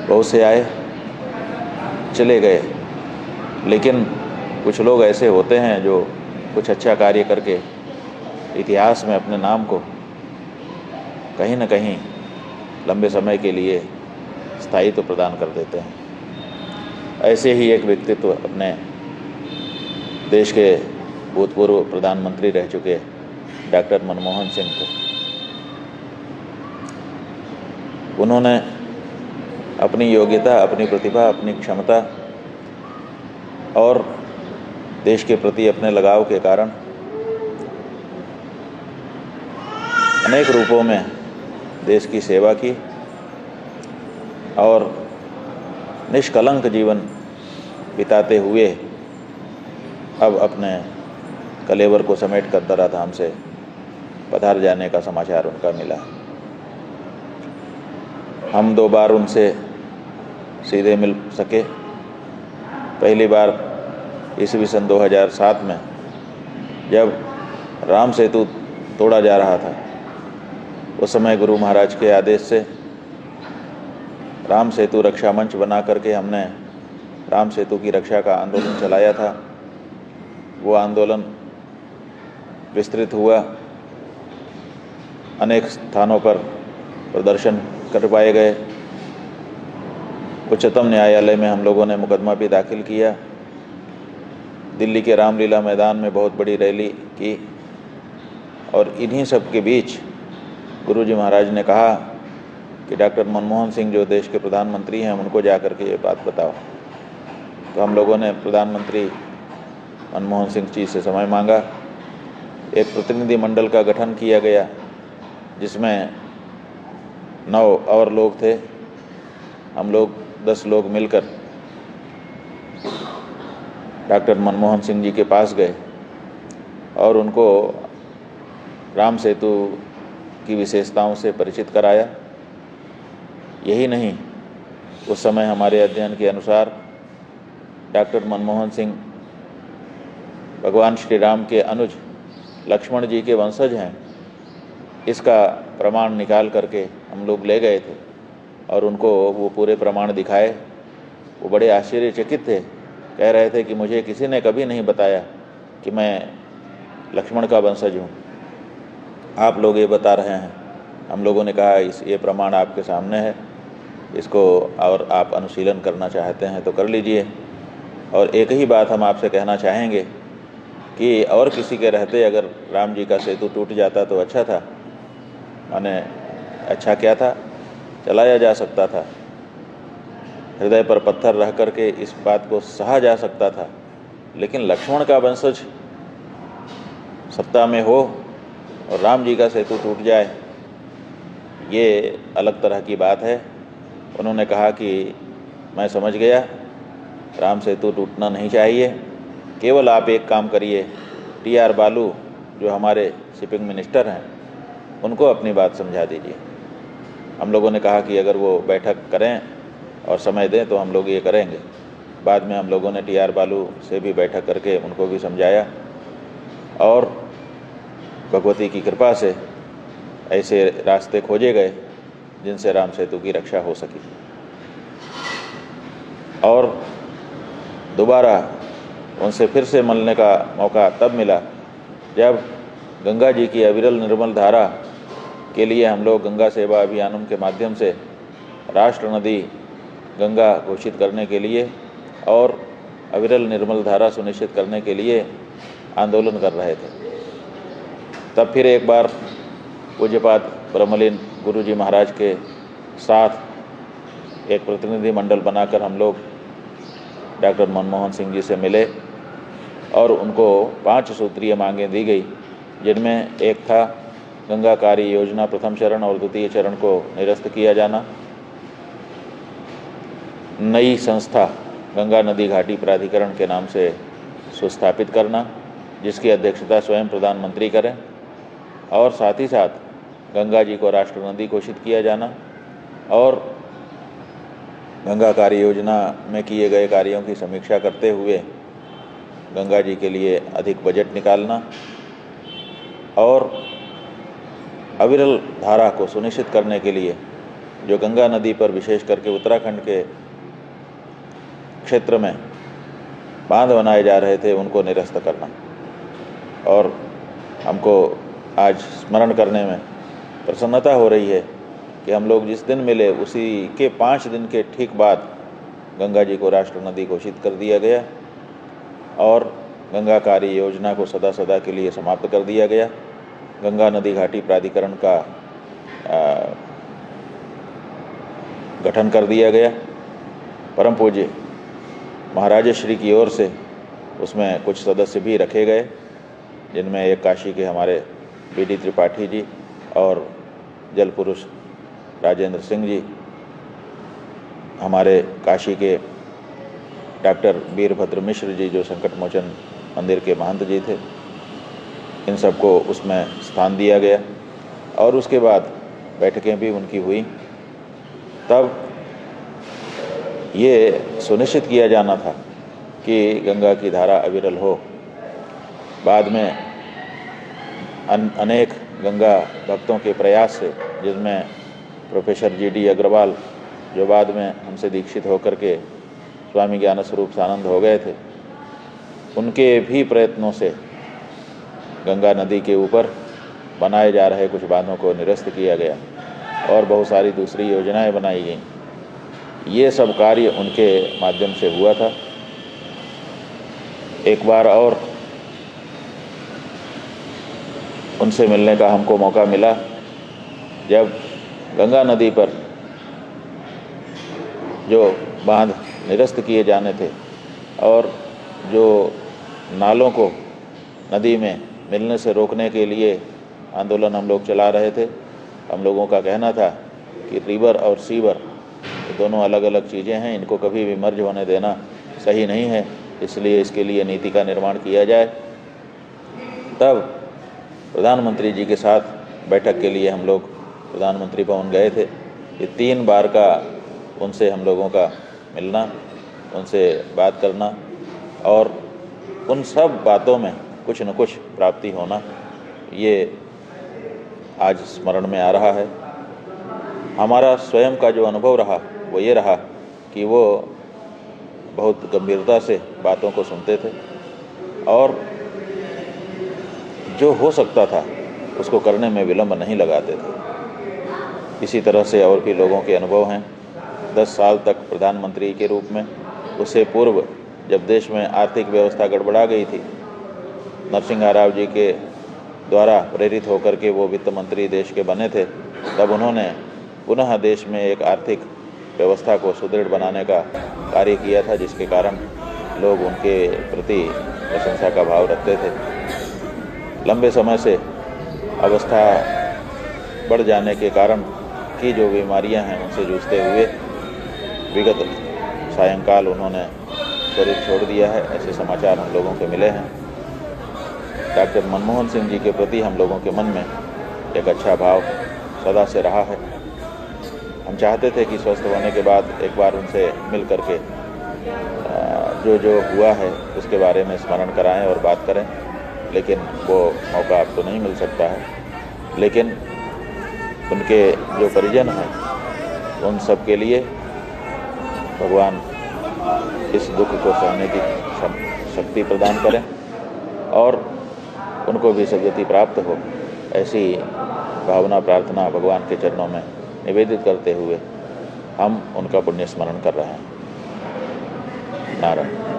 बहुत से आए चले गए, लेकिन कुछ लोग ऐसे होते हैं जो कुछ अच्छा कार्य करके इतिहास में अपने नाम को कहीं न कहीं लंबे समय के लिए स्थायित्व प्रदान कर देते हैं। ऐसे ही एक व्यक्तित्व अपने देश के भूतपूर्व प्रधानमंत्री रह चुके डॉक्टर मनमोहन सिंह थे। उन्होंने अपनी योग्यता, अपनी प्रतिभा, अपनी क्षमता और देश के प्रति अपने लगाव के कारण अनेक रूपों में देश की सेवा की और निष्कलंक जीवन बिताते हुए अब अपने कलेवर को समेट कर धराधाम से पधार जाने का समाचार उनका मिला। हम 2 बार उनसे सीधे मिल सके। पहली बार ईस्वी सन 2007 में जब राम सेतु तोड़ा जा रहा था, उस समय गुरु महाराज के आदेश से राम सेतु रक्षा मंच बना करके हमने राम सेतु की रक्षा का आंदोलन चलाया था। वो आंदोलन विस्तृत हुआ, अनेक स्थानों पर प्रदर्शन करवाए गए। उच्चतम न्यायालय में हम लोगों ने मुकदमा भी दाखिल किया। दिल्ली के रामलीला मैदान में बहुत बड़ी रैली की और इन्हीं सब के बीच गुरुजी महाराज ने कहा कि डॉक्टर मनमोहन सिंह जो देश के प्रधानमंत्री हैं, उनको जा कर के ये बात बताओ। तो हम लोगों ने प्रधानमंत्री मनमोहन सिंह जी से समय मांगा। एक प्रतिनिधि मंडल का गठन किया गया जिसमें 9 और लोग थे। हम लोग 10 लोग मिलकर डॉक्टर मनमोहन सिंह जी के पास गए और उनको राम सेतु की विशेषताओं से परिचित कराया। यही नहीं, उस समय हमारे अध्ययन के अनुसार डॉक्टर मनमोहन सिंह भगवान श्री राम के अनुज लक्ष्मण जी के वंशज हैं, इसका प्रमाण निकाल करके हम लोग ले गए थे और उनको वो पूरे प्रमाण दिखाए। वो बड़े आश्चर्यचकित थे, कह रहे थे कि मुझे किसी ने कभी नहीं बताया कि मैं लक्ष्मण का वंशज हूँ, आप लोग ये बता रहे हैं। हम लोगों ने कहा ये प्रमाण आपके सामने है, इसको और आप अनुशीलन करना चाहते हैं तो कर लीजिए। और एक ही बात हम आपसे कहना चाहेंगे कि और किसी के रहते अगर राम जी का सेतु टूट जाता तो अच्छा था। माने अच्छा क्या था, चलाया जा सकता था, हृदय पर पत्थर रह करके इस बात को सहा जा सकता था। लेकिन लक्ष्मण का वंशज सत्ता में हो और राम जी का सेतु टूट जाए, ये अलग तरह की बात है। उन्होंने कहा कि मैं समझ गया, राम सेतु टूटना नहीं चाहिए। केवल आप एक काम करिए, TR बालू जो हमारे शिपिंग मिनिस्टर हैं, उनको अपनी बात समझा दीजिए। हम लोगों ने कहा कि अगर वो बैठक करें और समय दें तो हम लोग ये करेंगे। बाद में हम लोगों ने TR बालू से भी बैठक करके उनको भी समझाया और भगवती की कृपा से ऐसे रास्ते खोजे गए जिनसे राम सेतु की रक्षा हो सकी। और दोबारा उनसे फिर से मिलने का मौका तब मिला जब गंगा जी की अविरल निर्मल धारा के लिए हम लोग गंगा सेवा अभियानों के माध्यम से राष्ट्र नदी गंगा घोषित करने के लिए और अविरल निर्मल धारा सुनिश्चित करने के लिए आंदोलन कर रहे थे। तब फिर एक बार पूज्यपाद ब्रह्मलीन गुरुजी महाराज के साथ एक प्रतिनिधि मंडल बनाकर हम लोग डॉक्टर मनमोहन सिंह जी से मिले और उनको 5 सूत्रीय मांगें दी गई, जिनमें एक था गंगा कार्य योजना प्रथम चरण और द्वितीय चरण को निरस्त किया जाना, नई संस्था गंगा नदी घाटी प्राधिकरण के नाम से सुस्थापित करना, जिसकी अध्यक्षता स्वयं प्रधानमंत्री करें, और साथ ही साथ गंगा जी को राष्ट्र नदी घोषित किया जाना और गंगा कार्य योजना में किए गए कार्यों की समीक्षा करते हुए गंगा जी के लिए अधिक बजट निकालना और अविरल धारा को सुनिश्चित करने के लिए जो गंगा नदी पर विशेष करके उत्तराखंड के क्षेत्र में बांध बनाए जा रहे थे उनको निरस्त करना। और हमको आज स्मरण करने में प्रसन्नता हो रही है कि हम लोग जिस दिन मिले उसी के 5 दिन के ठीक बाद गंगा जी को राष्ट्र नदी घोषित कर दिया गया और गंगा कार्य योजना को सदा सदा के लिए समाप्त कर दिया गया। गंगा नदी घाटी प्राधिकरण का गठन कर दिया गया। परम पूज्य महाराज श्री की ओर से उसमें कुछ सदस्य भी रखे गए, जिनमें एक काशी के हमारे BD त्रिपाठी जी और जल पुरुष राजेंद्र सिंह जी, हमारे काशी के डॉक्टर वीरभद्र मिश्र जी जो संकट मोचन मंदिर के महंत जी थे, इन सबको उसमें स्थान दिया गया। और उसके बाद बैठकें भी उनकी हुई। तब ये सुनिश्चित किया जाना था कि गंगा की धारा अविरल हो। बाद में अनेक गंगा भक्तों के प्रयास से, जिसमें प्रोफेसर GD अग्रवाल जो बाद में हमसे दीक्षित होकर के स्वामी ज्ञान स्वरूप सानंद हो गए थे, उनके भी प्रयत्नों से गंगा नदी के ऊपर बनाए जा रहे कुछ बांधों को निरस्त किया गया और बहुत सारी दूसरी योजनाएं बनाई गईं। ये सब कार्य उनके माध्यम से हुआ था। एक बार और उनसे मिलने का हमको मौका मिला जब गंगा नदी पर जो बांध निरस्त किए जाने थे और जो नालों को नदी में मिलने से रोकने के लिए आंदोलन हम लोग चला रहे थे। हम लोगों का कहना था कि रिवर और सीवर दोनों अलग अलग चीज़ें हैं, इनको कभी भी मर्ज होने देना सही नहीं है, इसलिए इसके लिए नीति का निर्माण किया जाए। तब प्रधानमंत्री जी के साथ बैठक के लिए हम लोग प्रधानमंत्री भवन गए थे। ये 3 बार का उनसे हम लोगों का मिलना, उनसे बात करना और उन सब बातों में कुछ न कुछ प्राप्ति होना, ये आज स्मरण में आ रहा है। हमारा स्वयं का जो अनुभव रहा वो ये रहा कि वो बहुत गंभीरता से बातों को सुनते थे और जो हो सकता था उसको करने में विलंब नहीं लगाते थे। इसी तरह से और भी लोगों के अनुभव हैं। 10 साल तक प्रधानमंत्री के रूप में, उससे पूर्व जब देश में आर्थिक व्यवस्था गड़बड़ा गई थी, नरसिंह राव जी के द्वारा प्रेरित होकर के वो वित्त मंत्री देश के बने थे। तब उन्होंने पुनः देश में एक आर्थिक व्यवस्था को सुदृढ़ बनाने का कार्य किया था, जिसके कारण लोग उनके प्रति प्रशंसा का भाव रखते थे। लंबे समय से अवस्था बढ़ जाने के कारण की जो बीमारियां हैं उनसे जूझते हुए विगत सायंकाल उन्होंने शरीर छोड़ दिया है, ऐसे समाचार हम लोगों के मिले हैं। डॉक्टर मनमोहन सिंह जी के प्रति हम लोगों के मन में एक अच्छा भाव सदा से रहा है। हम चाहते थे कि स्वस्थ होने के बाद एक बार उनसे मिल करके जो जो हुआ है उसके बारे में स्मरण कराएं और बात करें, लेकिन वो मौका आपको नहीं मिल सकता है। लेकिन उनके जो परिजन हैं उन सब के लिए भगवान इस दुख को सहने की शक्ति प्रदान करें और उनको भी सद्गति प्राप्त हो, ऐसी भावना प्रार्थना भगवान के चरणों में निवेदित करते हुए हम उनका पुण्य स्मरण कर रहे हैं। नारायण।